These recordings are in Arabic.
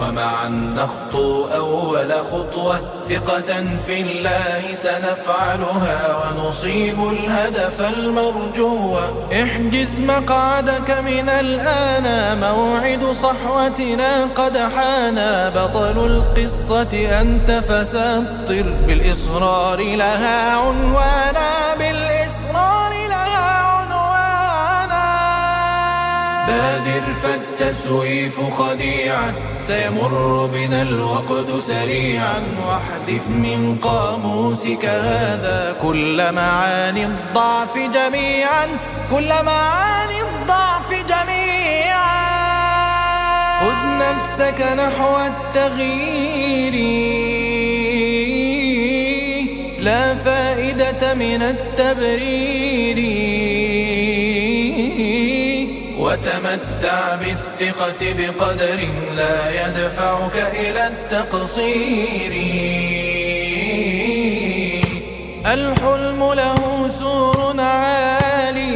ومعا نخطو أول خطوة ثقة في الله سنفعلها ونصيب الهدف المرجو. احجز مقعدك من الآن موعد صحوتنا قد حانا، بطل القصة أنت فسطر بالإصرار لها عنوانا، بالإصرار لها عنوانا. بادر فالتسويف خديعا سيمر بنا الوقت سريعا، واحذف من قاموسك هذا كل معاني الضعف جميعا، كل معاني الضعف جميعا. خذ نفسك نحو التغيير، لا فائدة من التبرير، وتمتع بالثقة بقدر لا يدفعك إلى التقصير. الحلم له سور عالي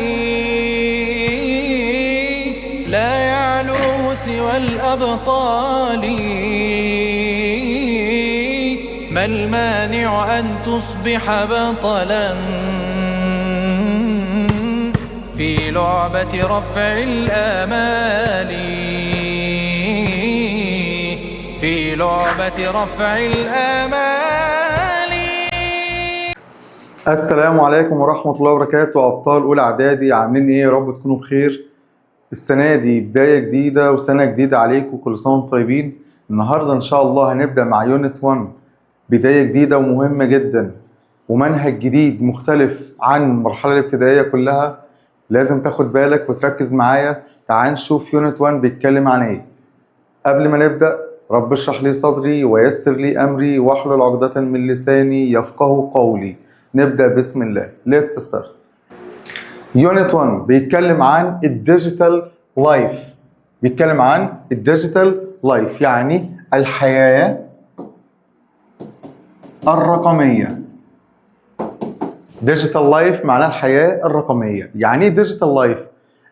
لا يعلوه سوى الأبطال، ما المانع أن تصبح بطلا في لعبة رفع الآمال، في لعبة رفع الآمال. السلام عليكم ورحمة الله وبركاته. أبطال أولى إعدادي، عاملين إيه؟ يا رب تكونوا بخير. السنة دي بداية جديدة وسنة جديدة عليكم، كل سنة وانتم طيبين. النهاردة إن شاء الله هنبدأ مع يونت 1، بداية جديدة ومهمة جدا ومنهج جديد مختلف عن المرحلة الابتدائية كلها. لازم تاخد بالك وتركز معايا. تعال نشوف يونت 1 بيتكلم عن ايه. قبل ما نبدأ، رب اشرح لي صدري ويسر لي أمري واحلل عقدة من لساني يفقه قولي. نبدأ بسم الله. Let's start. يونت 1 بيتكلم عن الديجيتال لايف. بيتكلم عن الديجيتال لايف، يعني الحياة الرقمية. ديجيتال لايف معناه الحياة الرقمية. يعني ايه ديجيتال لايف؟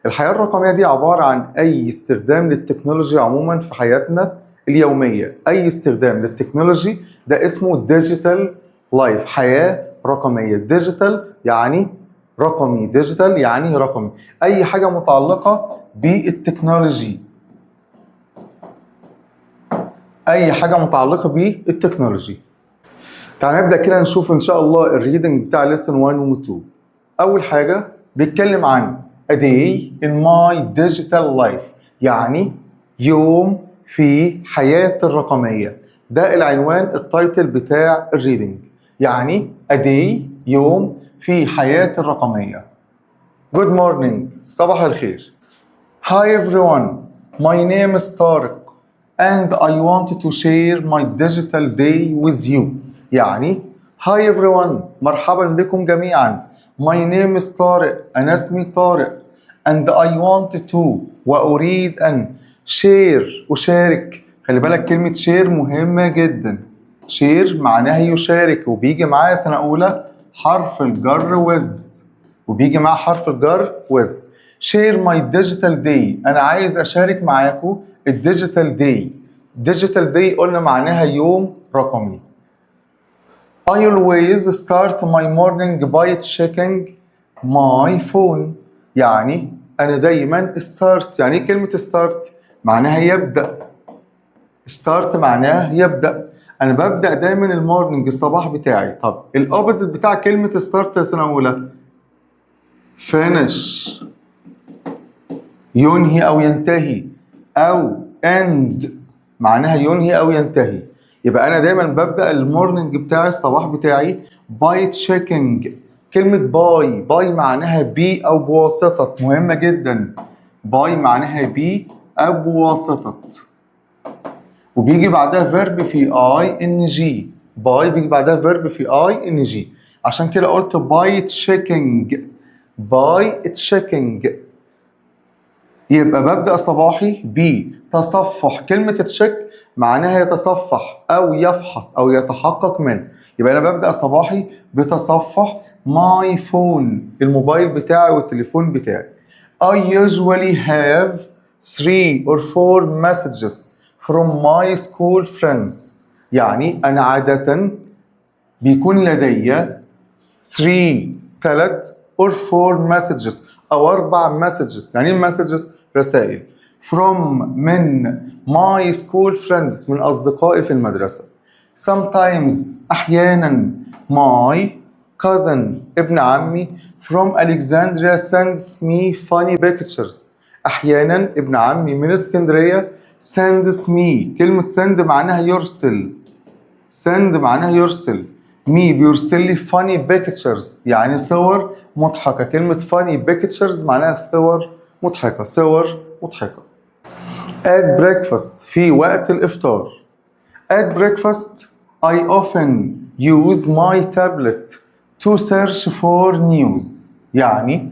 الحياة الرقمية دي عبارة عن أي استخدام للتكنولوجيا عموما في حياتنا اليومية. أي استخدام للتكنولوجي ده اسمه ديجيتال لايف، حياة رقمية. ديجيتال يعني رقمي، ديجيتال يعني رقمي. أي حاجة متعلقة بالتكنولوجي، أي حاجة متعلقة بالتكنولوجي. تعال نبدأ كده نشوف إن شاء الله الريدنج بتاع ليسن 1 و 2. أول حاجة بيتكلم عن a day in my digital life، يعني يوم في حياتي الرقمية. ده العنوان، التايتل بتاع الريدنج، يعني a day يوم في حياتي الرقمية. Good morning، صباح الخير. Hi everyone, my name is Tariq and I wanted to share my digital day with you. يعني Hi everyone، مرحبا بكم جميعا. My name is طارق، أنا اسمي طارق. And I want to، وأريد أن share، أشارك. خلي بالك كلمة share مهمة جدا. share معناها يشارك، وبيجي معايا سنة أولى حرف الجر with، وبيجي معاه حرف الجر with. share my digital day، أنا عايز أشارك معاكم الديجيتال day. digital day قلنا معناها يوم رقمي. I always start my morning by checking my phone، يعني أنا دايما start. يعني كلمة start معناها يبدأ. start معناها يبدأ. أنا ببدأ دايما المورنينج، الصباح بتاعي. طب الأوبزيت بتاع كلمة start يا سنة أولى؟ finish، ينهي أو ينتهي، أو end معناها ينهي أو ينتهي. يبقى أنا دايما ببدأ المورنينج بتاعي، الصباح بتاعي by checking. كلمة باي معناها بي أو بواسطة، مهمة جدا. باي معناها بي أو بواسطة، وبيجي بعدها فيرب في اي ان جي. باي بيجي بعدها فيرب في اي ان جي، عشان كده قلت باي تشيكينج. باي تشيكينج يبقى ببدأ صباحي بتصفح. كلمة تشيك معناها يتصفح أو يفحص أو يتحقق منه. يبقى أنا ببدأ صباحي بتصفح ماي فون، الموبايل بتاعي والتليفون بتاعي. I usually have 3 or 4 messages from my school friends. يعني أنا عادة بيكون لدي 3 or 4 messages أو 4 messages. يعني messages رسائل from من my school friends من أصدقائي في المدرسة. Sometimes أحيانا my cousin ابن عمي from Alexandria sends me funny pictures. أحيانا ابن عمي من اسكندرية sends me. كلمة send معناها يرسل. send معناها يرسل. me بيرسل لي funny pictures يعني صور مضحكة. كلمة funny pictures معناها صور مضحكة. صور مضحكة. at breakfast في وقت الإفطار. at breakfast I often use my tablet to search for news. يعني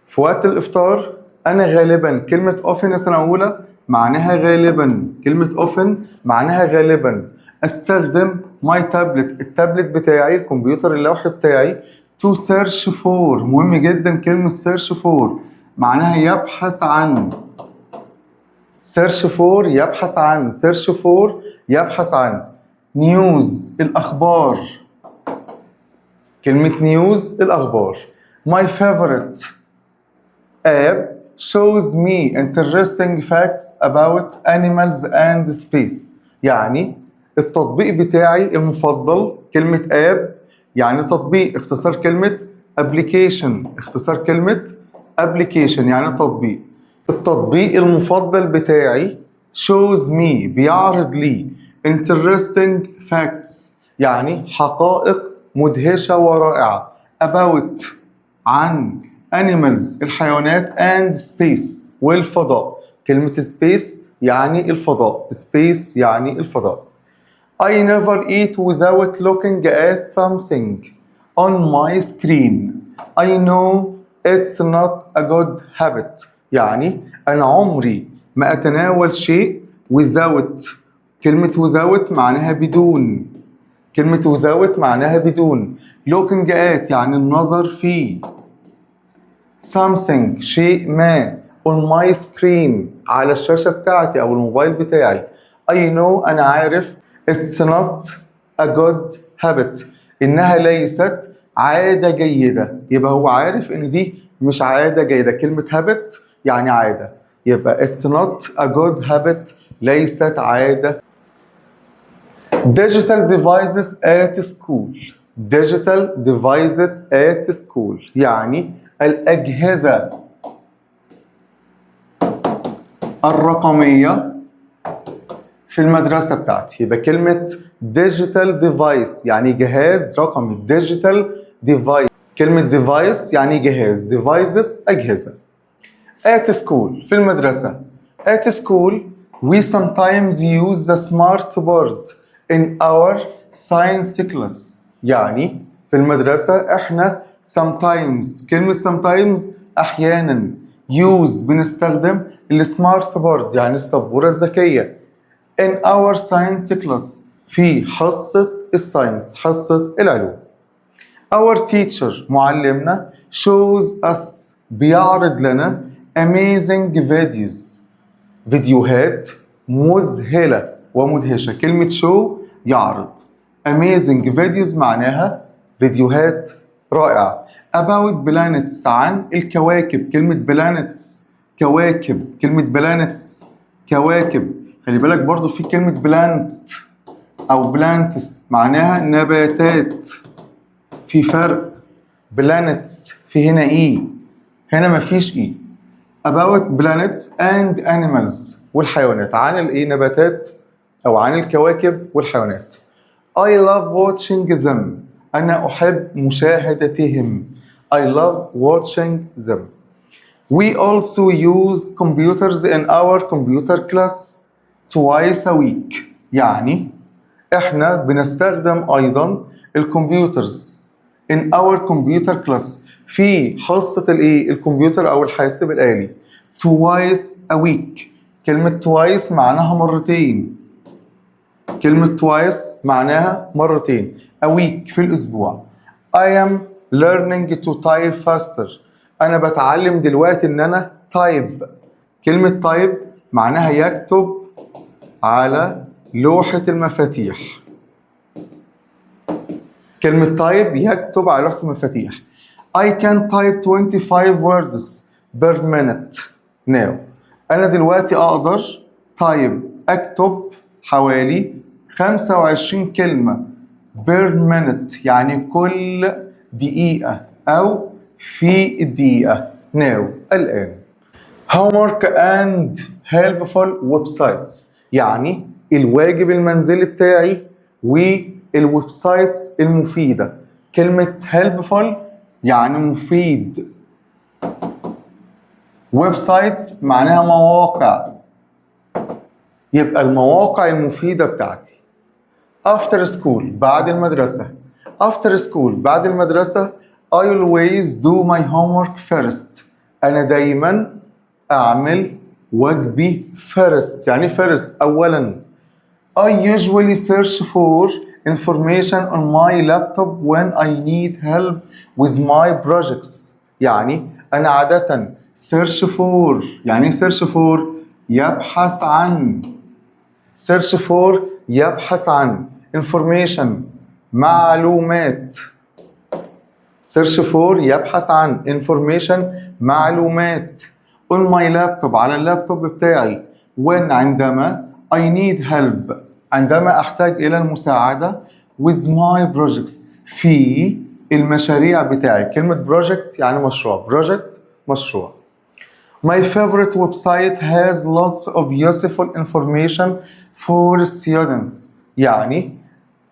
في وقت الإفطار أنا غالبا كلمة often سنة أولى معناها غالبا. كلمة often معناها غالبا أستخدم my tablet التابلت بتاعي الكمبيوتر اللوحي بتاعي to search for. مهم جدا كلمة search for معناها يبحث عن. search for يبحث عن. search for يبحث عن. news الأخبار. كلمة news الأخبار. my favorite app shows me interesting facts about animals and space. يعني التطبيق بتاعي المفضل. كلمة app يعني تطبيق. اختصار كلمة application. اختصار كلمة application يعني تطبيق. التطبيق المفضل بتاعي shows me بيعرض لي interesting facts يعني حقائق مدهشة ورائعة about عن animals الحيوانات and space والفضاء. كلمة space يعني الفضاء. space يعني الفضاء. I never eat without looking at something on my screen. I know it's not a good habit. يعني أنا عمري ما أتناول شيء without. كلمة without معناها بدون. كلمة without معناها بدون. looking at يعني النظر فيه. something شيء ما on my screen على الشاشة بتاعتي أو الموبايل بتاعي. I know أنا عارف it's not a good habit إنها ليست عادة جيدة. يبقى هو عارف إن دي مش عادة جيدة. كلمة habit يعني عادة. يبقى it's not a good habit ليست عادة. digital devices at school. digital devices at school يعني الأجهزة الرقمية في المدرسة بتاعتي. يبقى كلمة digital device يعني جهاز رقمي. digital device كلمة device يعني جهاز. devices أجهزة. at school في المدرسة. at school we sometimes use the smart board in our science class. يعني في المدرسة احنا sometimes كلمة sometimes أحيانا use بنستخدم السمارت بورد يعني السبورة الذكية in our science class في حصة الساينس حصة العلوم. our teacher معلمنا shows us بيعرض لنا amazing videos فيديوهات مذهلة ومدهشة. كلمة show يعرض. amazing videos معناها فيديوهات رائعة. about planets عن الكواكب. كلمة planets كواكب. كلمة planets كواكب. خلي بالك برضو في كلمة plant أو plants معناها نباتات. في فرق. planets في هنا إي هنا مفيش إي. about planets and animals والحيوانات. عن الإيه نباتات أو عن الكواكب والحيوانات. I love watching them أنا أحب مشاهدتهم. I love watching them. We also use computers in our computer class twice a week. يعني إحنا بنستخدم أيضا الكمبيوترز in our computer class في حصة الإيه الكمبيوتر أو الحاسب الآلي twice a week. كلمة twice معناها مرتين. كلمة twice معناها مرتين. a week في الأسبوع. I am learning to type faster أنا بتعلم دلوقتي إن أنا type. كلمة type معناها يكتب على لوحة المفاتيح. كلمة type يكتب على لوحة المفاتيح. I can type 25 words per minute now. أنا دلوقتي أقدر أكتب حوالي 25 كلمة per minute يعني كل دقيقة أو في الدقيقة now الآن. homework and helpful websites يعني الواجب المنزلي بتاعي والويب سايتس المفيدة. كلمة helpful يعني مفيد، ويب سايتس معناها مواقع، يبقى المواقع المفيدة بتاعتي. after school بعد المدرسة. after school بعد المدرسة I always do my homework first. أنا دايما أعمل واجبي first يعني first أولا. I usually search for information on my laptop when I need help with my projects. يعني أنا عادة search for يعني search for يبحث عن، search for يبحث عن information معلومات، search for يبحث عن information معلومات on my laptop على اللابتوب بتاعي when عندما I need help عندما أحتاج إلى المساعدة with my projects في المشاريع بتاعي. كلمة project يعني مشروع، project مشروع. My favorite website has lots of useful information for students يعني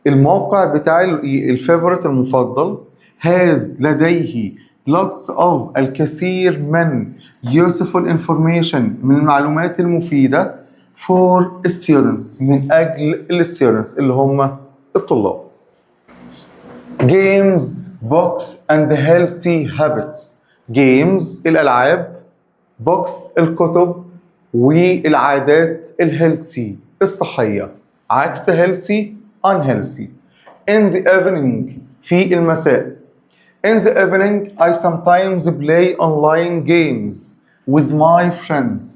الموقع بتاعي الفيفوريت المفضل has لديه lots of الكثير من useful information من المعلومات المفيدة for students من أجل students اللي هم الطلاب. games, books and healthy habits. games الألعاب، books الكتب، والعادات الهيلثي الصحية، عكس healthy unhealthy. in the evening في المساء. in the evening I sometimes play online games with my friends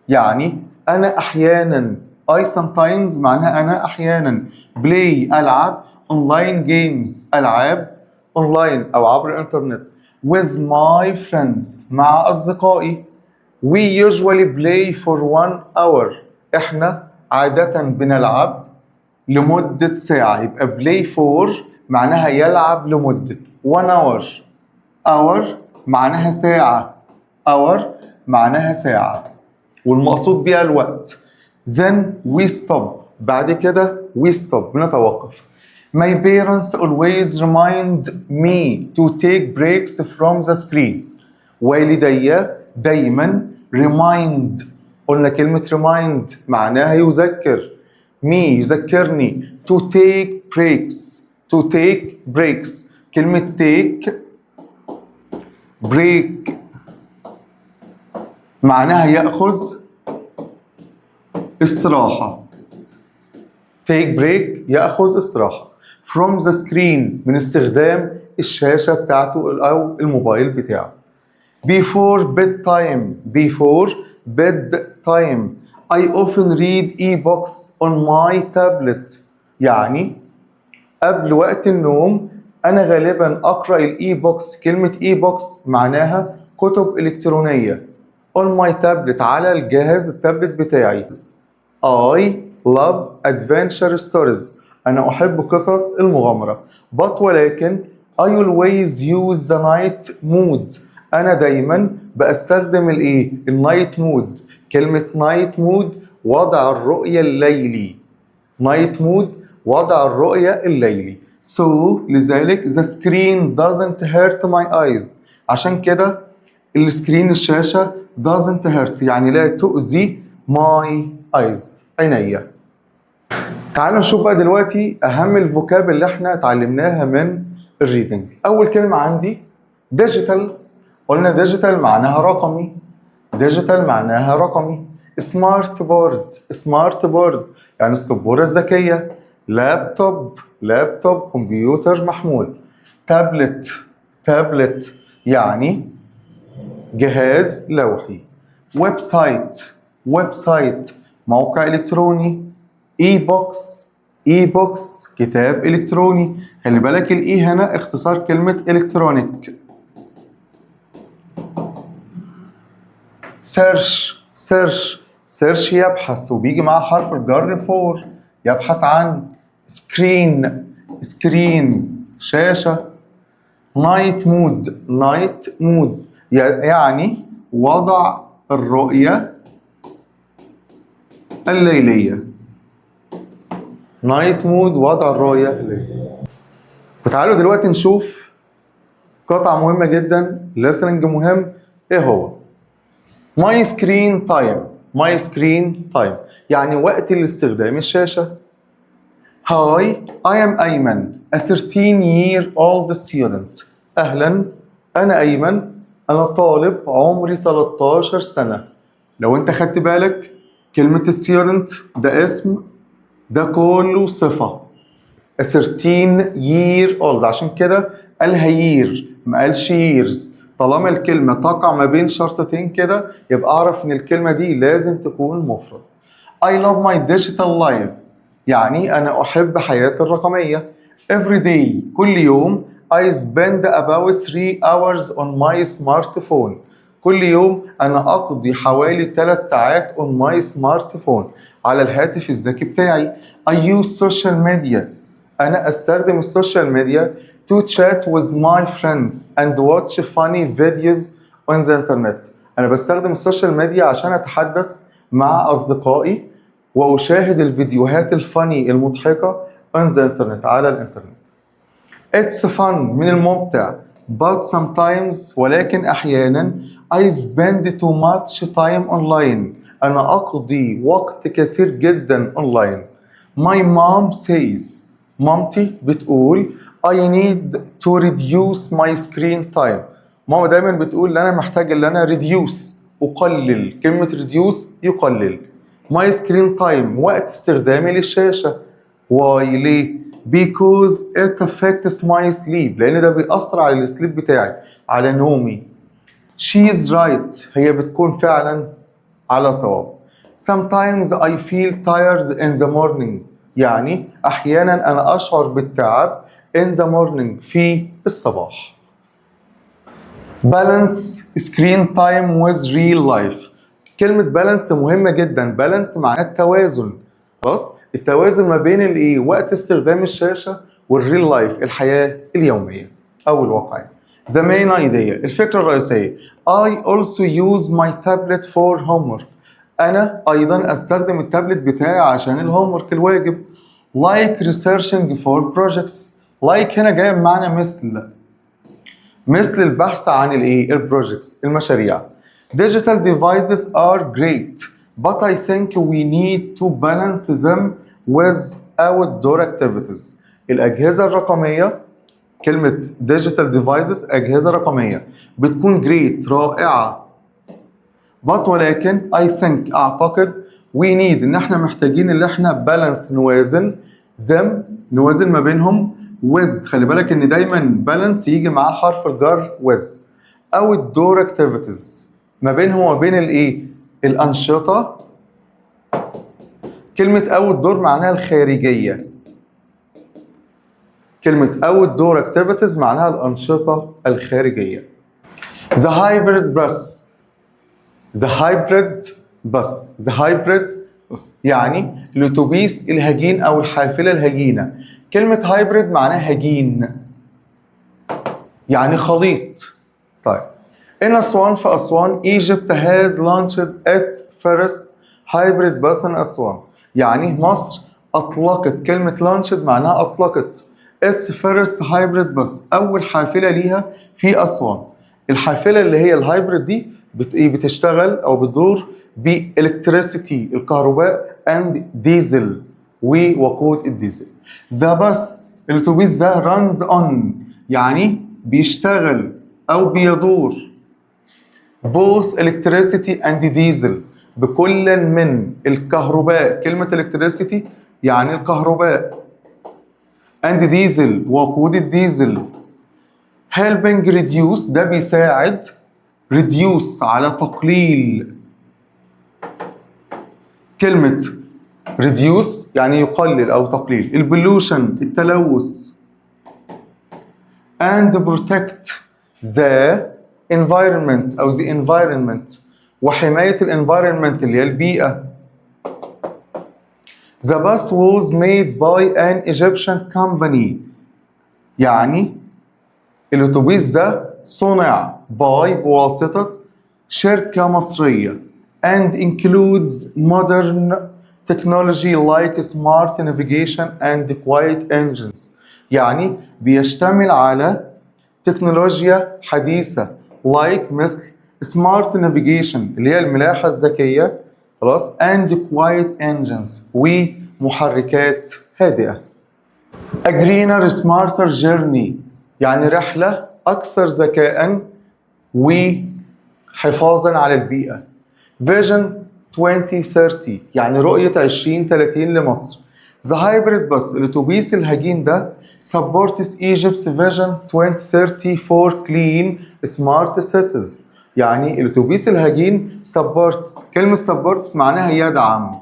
يعني أنا أحيانا I sometimes معناها أنا أحيانا play ألعب online games ألعاب online أو عبر الإنترنت with my friends مع أصدقائي. we usually play for 1 hour إحنا عادة بنلعب لمدة ساعة. يبقى play for معناها يلعب لمدة 1 hour. hour معناها ساعة، hour معناها ساعة والمقصود بها الوقت. then we stop بعد كده we stop بنتوقف. my parents always remind me to take breaks from the screen. والدي دايما remind قلنا كلمة remind معناها يذكر me يذكرني to take breaks to take breaks. كلمة take break معناها يأخذ استراحة. take break يأخذ استراحة from the screen من استخدام الشاشة بتاعته أو الموبايل بتاعه. before bedtime I often read e-books on my tablet يعني قبل وقت النوم أنا غالبا أقرأ الإي بوكس. كلمة إي بوكس معناها كتب إلكترونية on my tablet على الجهاز التابلت بتاعي. I love adventure stories أنا أحب قصص المغامرة. but ولكن I always use the night mode أنا دايما بستخدم الإيه؟ النايت مود. كلمة نايت مود وضع الرؤية الليلي. نايت مود وضع الرؤية الليلي. so لذلك the screen doesn't hurt my eyes عشان كده السكرين الشاشة doesn't hurt يعني لا تؤذي my eyes عينيا. تعالوا نشوف بقى دلوقتي أهم الفوكاب اللي احنا اتعلمناها من الريدنج. أول كلمة عندي ديجيتال. قلنا ديجيتال معناها رقمي، ديجيتال معناها رقمي. سمارت بورد يعني السبورة الذكية. لابتوب كمبيوتر محمول. تابلت يعني جهاز لوحي. ويب سايت موقع إلكتروني. اي بوكس كتاب الكتروني. خلي بالك الاي هنا اختصار كلمة الكترونيك. سيرش يبحث وبيجي معاه حرف الجر فور، يبحث عن. سكرين شاشة. نايت مود يعني وضع الرؤية الليلية. نايت مود وضع الرؤية الليلية. وتعالوا دلوقتي نشوف قطعة مهمة جدا، listening مهم. ايه هو؟ My screen time يعني وقت الاستخدام الشاشة. Hi, I am أيمن a 13-year-old student. أهلا، أنا أيمن، أنا طالب عمري 13 سنة. لو أنت خدت بالك كلمة student ده اسم، ده كله صفة. a 13-year-old عشان كده قالها year ما قالش years. طالما الكلمة تقع ما بين شرطتين كده يبقى أعرف إن الكلمة دي لازم تكون مفرد. I love my digital life يعني أنا أحب حياتي الرقمية. Every day كل يوم I spend about 3 hours on my smartphone. كل يوم أنا أقضي حوالي 3 ساعات on my smartphone على الهاتف الذكي بتاعي. I use social media أنا أستخدم السوشيال ميديا to chat with my friends and watch funny videos on the internet. أنا بستخدم السوشيال ميديا عشان أتحدث مع أصدقائي وأشاهد الفيديوهات الفاني المضحكة on the internet على الإنترنت. It's fun من الممتع but sometimes ولكن أحيانا I spend too much time online. أنا أقضي وقت كثير جدا online. My mom says مامتي بتقول I need to reduce my screen time. ماما دايما بتقول أنا محتاج إن أنا reduce أقلل. كلمة reduce يقلل. My screen time وقت استخدامي للشاشة. Why ليه؟ Because it affects my sleep لأن ده بيأثر على السليب بتاعي على نومي. She is right هي بتكون فعلا على صواب. Sometimes I feel tired in the morning يعني أحيانا أنا أشعر بالتعب in the morning في الصباح. Balance screen time with real life. كلمة بالانس مهمة جدا. بالانس معناه التوازن. خلاص؟ التوازن ما بين الايه؟ وقت استخدام الشاشة والريل لايف الحياة اليومية أو الواقعية. The main idea الفكرة الرئيسية. I also use my tablet for homework. أنا أيضا أستخدم التابلت بتاعي عشان الهومورك الواجب. Like researching for projects. Like هنا جاي بمعنى مثل البحث عن الايه؟ البروجكتس المشاريع. Digital devices are great but I think we need to balance them with outdoor activities. الأجهزة الرقمية كلمة digital devices أجهزة رقمية بتكون great رائعة but ولكن I think أعتقد we need إن احنا محتاجين اللي احنا balance نوازن them نوازن ما بينهم with. خلي بالك إن دايما balance يجي معاه حرف الجر with. outdoor activities ما بينهم وما بين الايه؟ الأنشطة. كلمة outdoor معناها الخارجية. كلمة outdoor activities معناها الأنشطة الخارجية. The hybrid bus. The hybrid bus يعني الأتوبيس الهجين أو الحافلة الهجينة. كلمة hybrid معناها هجين يعني خليط. طيب in أسوان في أسوان Egypt has launched its first hybrid bus in أسوان. يعني مصر أطلقت. كلمة launched معناها أطلقت its first hybrid bus أول حافلة ليها في أسوان. الحافلة اللي هي الهايبريد دي بتشتغل أو بتدور بإلكتريسيتي الكهرباء and ديزل ووقود الديزل. the bus الأتوبيس ده runs on يعني بيشتغل أو بيدور both electricity and diesel بكل من الكهرباء. كلمة electricity يعني الكهرباء and diesel وقود الديزل. helping reduce ده بيساعد reduce على تقليل. كلمة reduce يعني يقلل أو تقليل البولوشن التلوث and protect the environment أو the environment وحماية الانفايرمنت اللي هي البيئة. The bus was made by an Egyptian company يعني الأتوبيس ده صنع بواسطة شركة مصرية and includes modern technology like smart navigation and quiet engines يعني بيشتمل على تكنولوجيا حديثة like مثل smart navigation اللي هي الملاحة الذكية خلاص and quiet engines ومحركات هادئة. A greener smarter journey يعني رحلة أكثر ذكاء وحفاظا على البيئة. Vision 2030 يعني رؤية 2030 لمصر. The hybrid bus الأتوبيس الهجين ده supports Egypt's vision 2030 for clean smart cities يعني الأتوبيس الهجين supports كلمة supports معناها يدعم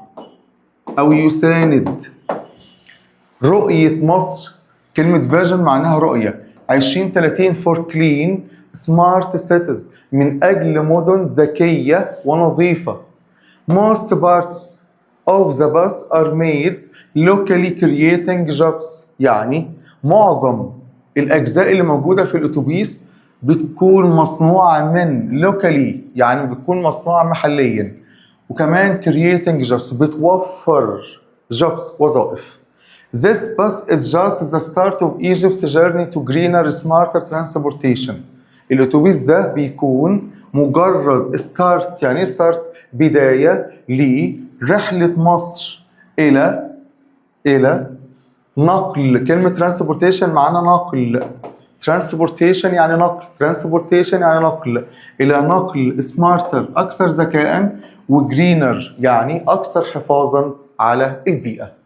أو يساند رؤية مصر. كلمة vision معناها رؤية 2030 for clean smart cities من أجل مدن ذكية ونظيفة. Most parts of the bus are made locally creating jobs يعني معظم الأجزاء اللي موجودة في الأتوبيس بتكون مصنوعة من locally يعني بتكون مصنوعة محليا وكمان creating jobs بتوفر jobs وظائف. This bus is just the start of Egypt's journey to greener smarter transportation. الأتوبيس ده بيكون مجرد start يعني start بداية لرحلة مصر إلى نقل. كلمة transportation معناها نقل transportation يعني نقل transportation يعني نقل إلى نقل smarter أكثر ذكاء وgreener يعني أكثر حفاظا على البيئة.